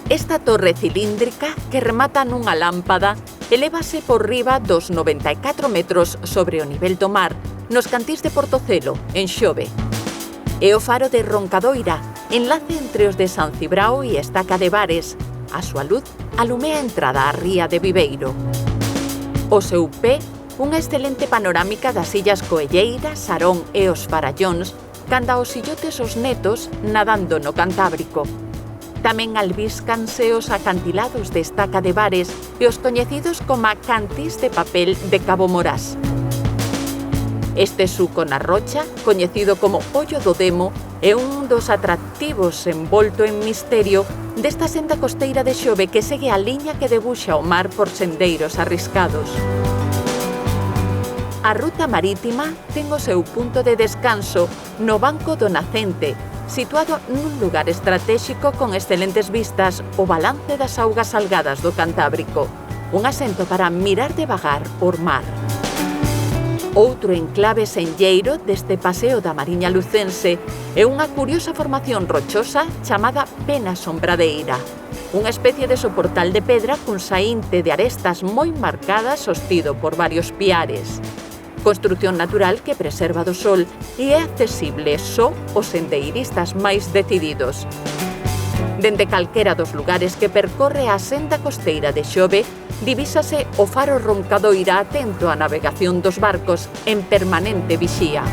Esta torre cilíndrica, que remata nunha lámpada, elévase por riba dos 94 metros sobre o nivel do mar nos cantís de Portocelo, en Xove. É o faro de Roncadoira, enlace entre os de San Cibrao e Estaca de Bares. A súa luz alumea a entrada á ría de Viveiro. O seu pé, unha excelente panorámica das illas Coelleira, Sarón e os Farallóns, canda os illotes os netos nadando no Cantábrico. Tamén albíscanse os acantilados de Estaca de Bares e os coñecidos como cantís de papel de Cabo Morás. Este suco na rocha, coñecido como Ollo do Demo, é un dos atractivos envolto en misterio desta senda costeira de Xove que segue a liña que debuxa o mar por sendeiros arriscados. A ruta marítima ten o seu punto de descanso no Banco do Nacente, situado nun lugar estratéxico con excelentes vistas ao balance das augas salgadas do Cantábrico, un asento para mirar devagar por mar. Outro enclave senlleiro deste paseo da Mariña Lucense é unha curiosa formación rochosa chamada Pena Sombradeira, unha especie de soportal de pedra cun saínte de arestas moi marcadas sostido por varios piares. Construción natural que preserva do sol e é accesible só aos sendeiristas máis decididos. Dende calquera dos lugares que percorre a senda costeira de Xove, divísase o faro Roncadoira atento á navegación dos barcos en permanente vixía.